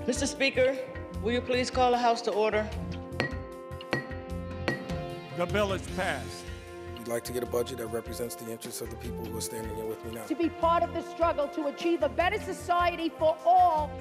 Mr. Speaker, will you please call the House to order? The bill is passed. We'd like to get a budget that represents the interests of the people who are standing here with me now. To be part of the struggle to achieve a better society for all.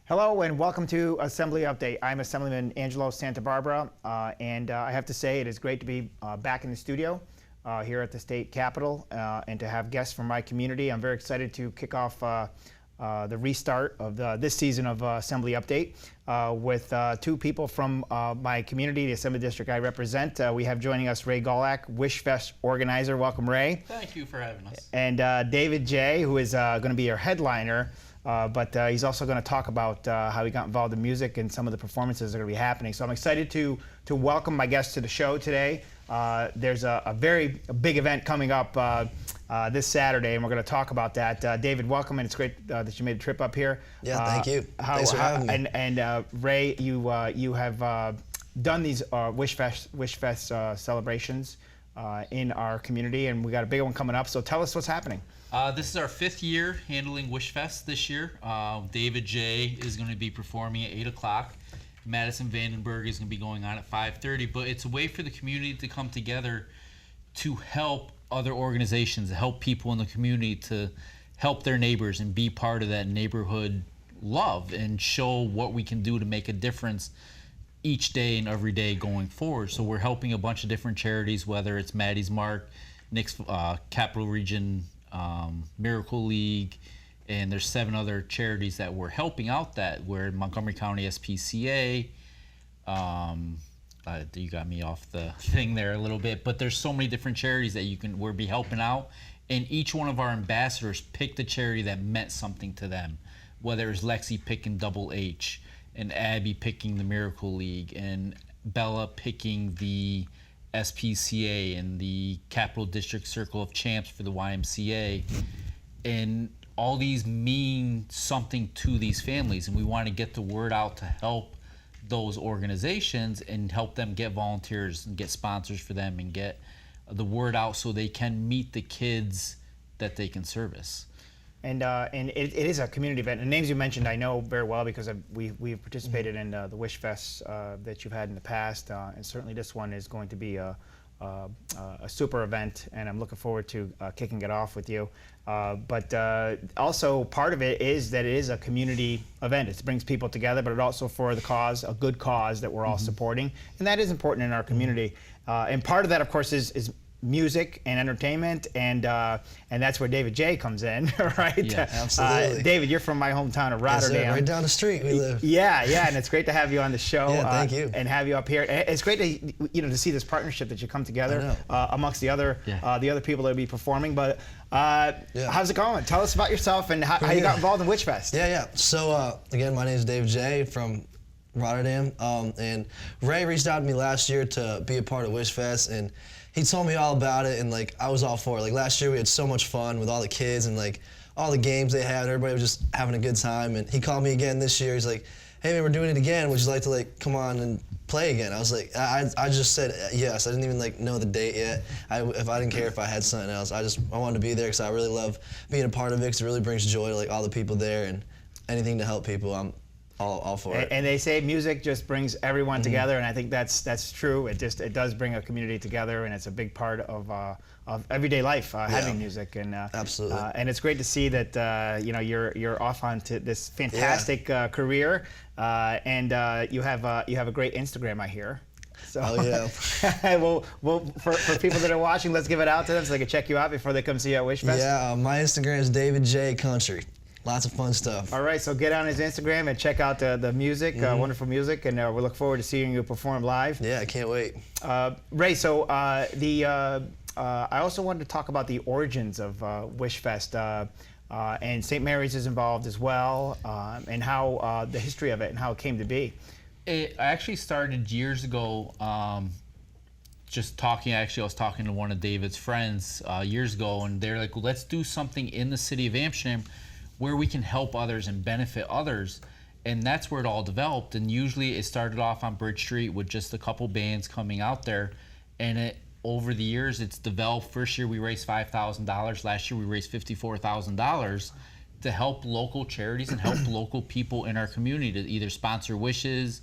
Hello and welcome to Assembly Update. I'm Assemblyman Angelo Santabarbara, and I have to say it is great to be back in the studio here at the state capitol and to have guests from my community. I'm very excited to kick off the restart of this season of Assembly Update with two people from my community, the Assembly District I represent. We have joining us Ray Golak, Wishfest organizer. Welcome, Ray. Thank you for having us. And David J., who is going to be our headliner. But he's also going to talk about how he got involved in music and some of the performances that are going to be happening. So I'm excited to welcome my guests to the show today. There's a very big event coming up this Saturday, and we're going to talk about that. David, welcome, and it's great that you made a trip up here. Yeah, thank you. Thanks for having me. And Ray, you have done these Wishfest celebrations in our community, and we got a big one coming up. So tell us what's happening. This is our 5th year handling Wishfest this year. David J. is going to be performing at 8 o'clock. Madison Vandenberg is going to be going on at 5:30. But it's a way for the community to come together to help other organizations, to help people in the community, to help their neighbors and be part of that neighborhood love and show what we can do to make a difference each day and every day going forward. So we're helping a bunch of different charities, whether it's Maddie's Mark, Nick's Capital Region Miracle League, and there's 7 other charities that we're helping out that we're in Montgomery County SPCA. You got me off the thing there a little bit, but there's so many different charities that we'll be helping out, and each one of our ambassadors picked a charity that meant something to them, whether it's Lexi picking Double H, and Abby picking the Miracle League, and Bella picking the SPCA and the Capital District Circle of Champs for the YMCA. And all these mean something to these families, and we want to get the word out to help those organizations and help them get volunteers and get sponsors for them and get the word out so they can meet the kids that they can service. And it is a community event. The names you mentioned I know very well because we've participated in the Wishfest that you've had in the past, and certainly this one is going to be a super event, and I'm looking forward to kicking it off with you. But also part of it is that it is a community event. It brings people together, but it also for the cause, a good cause that we're all supporting, and that is important in our community. And part of that, of course, is music and entertainment, and that's where David J. comes in, right? Yeah, absolutely. David, you're from my hometown of Rotterdam. Yes, sir. Right down the street we live. Yeah, and it's great to have you on the show. Yeah, thank you. And have you up here. It's great to see this partnership that you come together amongst the other people that will be performing. But how's it going? Tell us about yourself and how you got involved in Wishfest. Yeah. So again, my name is Dave J. from Rotterdam, and Ray reached out to me last year to be a part of Wishfest, and he told me all about it, and like I was all for it. Like last year we had so much fun with all the kids and like all the games they had. Everybody was just having a good time, and he called me again this year. He's like, "Hey man, we're doing it again. Would you like to like come on and play again?" I was like, I just said yes. I didn't even like know the date yet. If I didn't care if I had something else, I wanted to be there because I really love being a part of it. Because it really brings joy to like all the people there, and anything to help people, I'm all for it. And they say music just brings everyone together, and I think that's true. It does bring a community together, and it's a big part of everyday life, having music. And absolutely. And it's great to see that you're off onto this fantastic career, and you have a great Instagram, I hear. So, oh yeah. well, for people that are watching, let's give it out to them so they can check you out before they come see you at Wishfest. Yeah, my Instagram is David J. Country. Lots of fun stuff. All right, so get on his Instagram and check out the music, wonderful music, and we look forward to seeing you perform live. Yeah, I can't wait. Ray, so I also wanted to talk about the origins of Wishfest, and St. Mary's is involved as well, and how the history of it and how it came to be. It actually started years ago. Just talking, actually, I was talking to one of David's friends years ago, and they're like, well, let's do something in the city of Amsterdam where we can help others and benefit others. And that's where it all developed. And usually it started off on Bridge Street with just a couple bands coming out there. And over the years, it's developed. First year we raised $5,000. Last year we raised $54,000 to help local charities and help local people in our community to either sponsor Wishes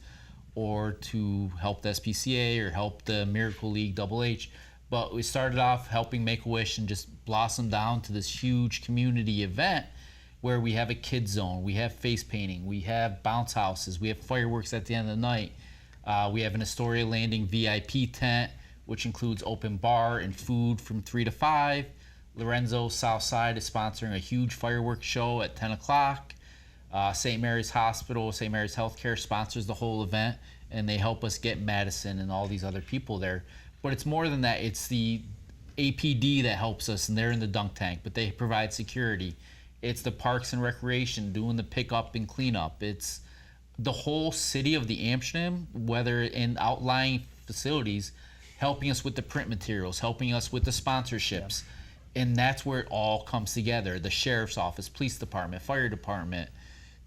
or to help the SPCA or help the Miracle League Double H. But we started off helping Make-A-Wish and just blossomed down to this huge community event where we have a kids zone, we have face painting, we have bounce houses, we have fireworks at the end of the night. We have an Astoria Landing VIP tent, which includes open bar and food from 3 to 5. Lorenzo Southside is sponsoring a huge fireworks show at 10 o'clock. St. Mary's Hospital, St. Mary's Healthcare sponsors the whole event, and they help us get Madison and all these other people there. But it's more than that. It's the APD that helps us, and they're in the dunk tank, but they provide security. It's the Parks and Recreation doing the pickup and cleanup. It's the whole city of the Amsterdam, whether in outlying facilities, helping us with the print materials, helping us with the sponsorships. Yeah. And that's where it all comes together. The sheriff's office, police department, fire department,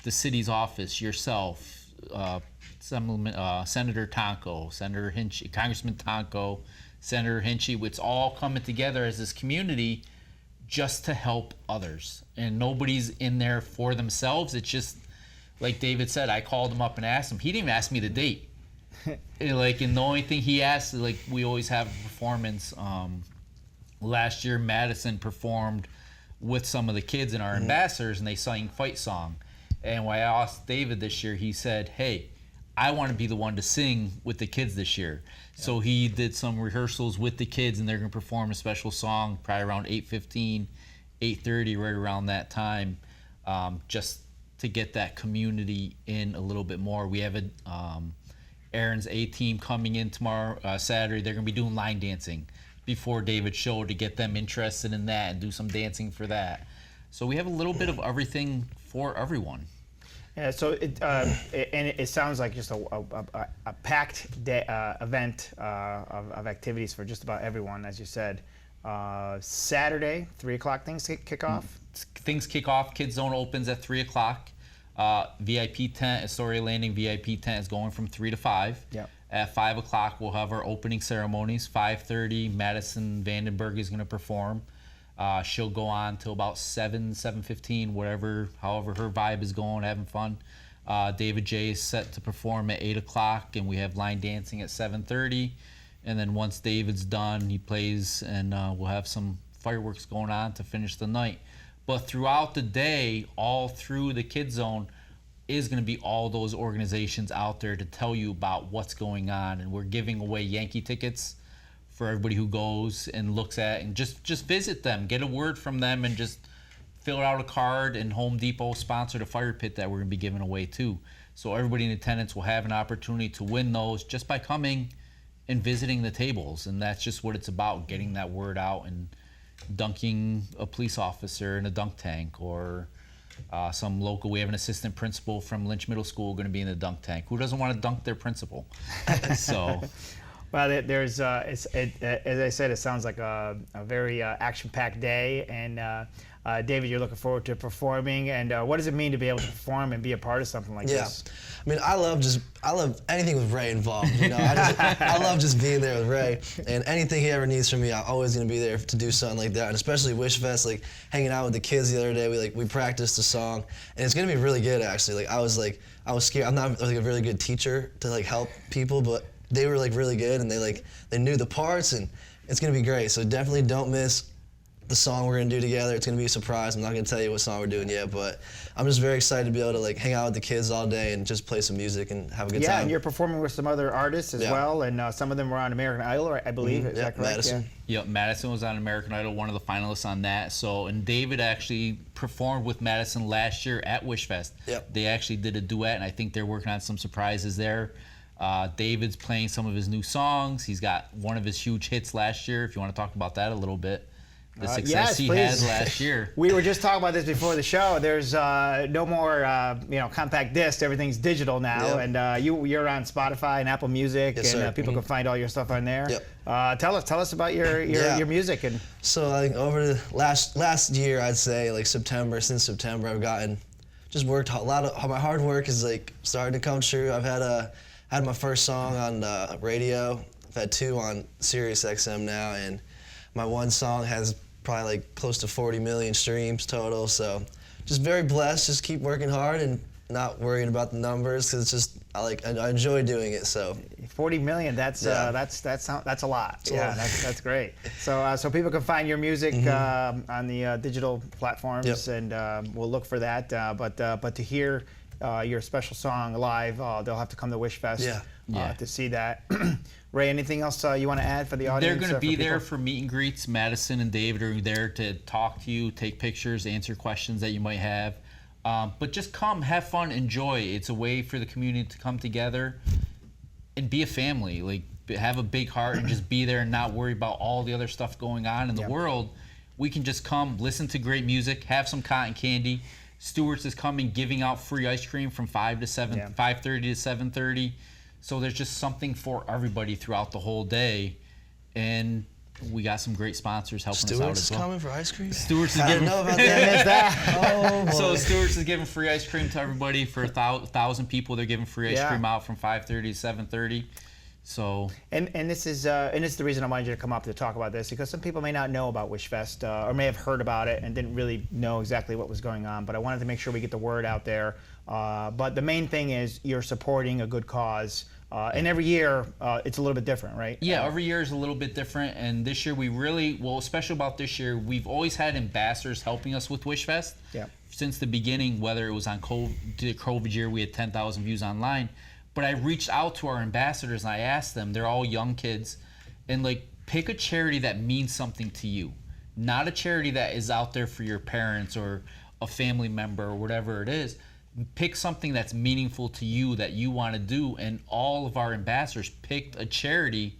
the city's office, yourself, Senator Tonko, Senator Hinchy, Congressman Tonko, Senator Hinchy. It's all coming together as this community just to help others. And nobody's in there for themselves. It's just, like David said, I called him up and asked him. He didn't even ask me the date. And the only thing he asked, we always have a performance. Last year, Madison performed with some of the kids and our ambassadors, and they sang Fight Song. And when I asked David this year, he said, hey, I want to be the one to sing with the kids this year. Yeah. So he did some rehearsals with the kids, and they're going to perform a special song probably around 8:15, 8:30, right around that time, just to get that community in a little bit more. We have Aaron's A-team coming in tomorrow, Saturday. They're going to be doing line dancing before David's show to get them interested in that and do some dancing for that. So we have a little bit of everything for everyone. Yeah, so it sounds like just a packed day, event of activities for just about everyone, as you said. Saturday, 3 o'clock, things kick off? Things kick off. Kids Zone opens at 3 o'clock. VIP tent, Astoria Landing VIP tent is going from 3 to 5. Yep. At 5 o'clock, we'll have our opening ceremonies. 5:30, Madison Vandenberg is going to perform. She'll go on till about 7:15, however her vibe is going, having fun. David J is set to perform at 8 o'clock, and we have line dancing at 7:30. And then once David's done, he plays, and we'll have some fireworks going on to finish the night. But throughout the day, all through the Kids Zone, is going to be all those organizations out there to tell you about what's going on. And we're giving away Yankee tickets for everybody who goes and looks at and just visit them, get a word from them, and just fill out a card. And Home Depot sponsored a fire pit that we're going to be giving away too. So everybody in attendance will have an opportunity to win those just by coming and visiting the tables. And that's just what it's about, getting that word out and dunking a police officer in a dunk tank, or some local. We have an assistant principal from Lynch Middle School going to be in the dunk tank. Who doesn't want to dunk their principal? So. Well, there's, as I said, it sounds like a very action-packed day. And David, you're looking forward to performing. And what does it mean to be able to perform and be a part of something like this? I mean, I love anything with Ray involved. You know, I love just being there with Ray. And anything he ever needs from me, I'm always gonna be there to do something like that. And especially Wishfest, like hanging out with the kids the other day. We practiced a song, and it's gonna be really good actually. I was scared. I'm not a really good teacher to help people, but they were really good, and they knew the parts, and it's gonna be great. So definitely don't miss the song we're gonna do together. It's gonna be a surprise. I'm not gonna tell you what song we're doing yet, but I'm just very excited to be able to hang out with the kids all day and just play some music and have a good time. Yeah, and you're performing with some other artists as well, and some of them were on American Idol, I believe. Is that correct? Madison. Yeah, Madison was on American Idol, one of the finalists on that. So, and David actually performed with Madison last year at Wishfest. Yep. They actually did a duet, and I think they're working on some surprises there. David's playing some of his new songs. He's got one of his huge hits last year, if you want to talk about that a little bit. The success he had last year. We were just talking about this before the show. There's no more compact disc. Everything's digital now. Yep. And you're on Spotify and Apple Music, yes, and people can find all your stuff on there. Yep. Tell us about your music. And so over the last year, I'd say since September, I've just worked a lot. My hard work is starting to come true. I've had my first song on radio I've had 2 on Sirius XM now, and my one song has probably like close to 40 million streams total. So just very blessed. Just keep working hard and not worrying about the numbers, because it's just I enjoy doing it. So 40 million. That's that's a lot. Yeah, that's great. So so people can find your music on the digital platforms, and we'll look for that. But to hear your special song live, they'll have to come to Wishfest to see that. Ray, anything else you want to add for the audience? They're going to be there for meet and greets. Madison and David are there to talk to you, take pictures, answer questions that you might have. But just come, have fun, enjoy. It's a way for the community to come together and be a family. Like, have a big heart and just be there and not worry about all the other stuff going on in the world. We can just come, listen to great music, have some cotton candy. Stewart's is coming, giving out free ice cream from 5 to 7, 5:30 to 7:30. So there's just something for everybody throughout the whole day, and we got some great sponsors helping us out as well. Stewart's is coming for ice cream? Stewart's is I didn't giving. know about that. Oh, boy. So Stewart's is giving free ice cream to everybody for 1,000 people. They're giving free ice cream out from 5:30 to 7:30. So and this is the reason I wanted you to come up to talk about this, because some people may not know about Wishfest or may have heard about it and didn't really know exactly what was going on. But I wanted to make sure we get the word out there. But the main thing is you're supporting a good cause. And every year it's a little bit different, right? yeah, every year is a little bit different. And this year we really, what's special about this year, we've always had ambassadors helping us with Wishfest. Yeah. Since the beginning, whether it was on COVID year, we had 10,000 views online. But I reached out to our ambassadors and I asked them, they're all young kids, and like, pick a charity that means something to you. Not a charity that is out there for your parents or a family member or whatever it is. Pick something that's meaningful to you that you want to do. And all of our ambassadors picked a charity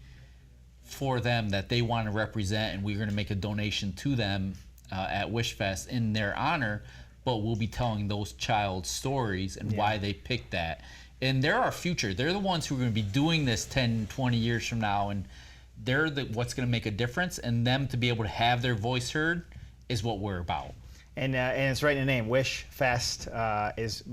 for them that they want to represent, and we're going to make a donation to them at Wishfest in their honor. But we'll be telling those child's stories and why they picked that. And they're our future. They're the ones who are going to be doing this 10, 20 years from now, and they're what's going to make a difference. And them to be able to have their voice heard is what we're about. And it's right in the name. Wishfest is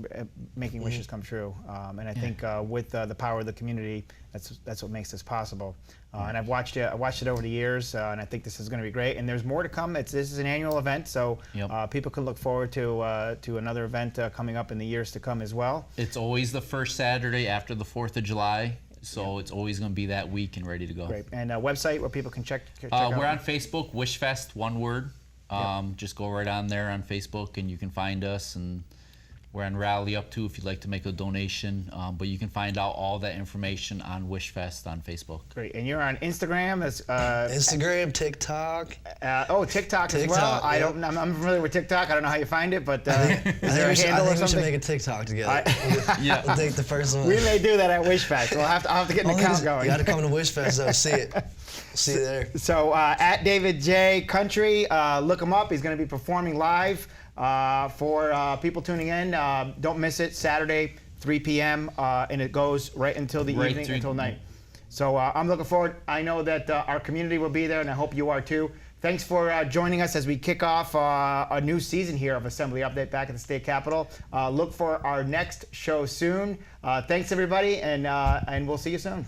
making wishes come true. And I think with the power of the community, that's what makes this possible. And I've watched it over the years, and I think this is going to be great. And there's more to come. This is an annual event, so people can look forward to another event coming up in the years to come as well. It's always the first Saturday after the 4th of July. So it's always going to be that week and ready to go. Great. And a website where people can check out. We're on Facebook, Wishfest, one word. Just go right on there on Facebook and you can find us, and we're on Rally Up too if you'd like to make a donation. But you can find out all that information on Wishfest on Facebook. Great. And you're on Instagram as Instagram, TikTok. TikTok as well. I'm familiar with TikTok. I don't know how you find it, but is there a handle or I think we should something? make a TikTok together. We'll take the first one. We may do that at Wishfest. I'll have to get an account going. You got to come to Wishfest though. See it. See you there. So at David J Country, look him up. He's going to be performing live for people tuning in. Don't miss it. Saturday, 3 p.m. And it goes right until the evening, until night. So I'm looking forward. I know that our community will be there, and I hope you are too. Thanks for joining us as we kick off a new season here of Assembly Update back at the State Capitol. Look for our next show soon. Thanks, everybody, and we'll see you soon.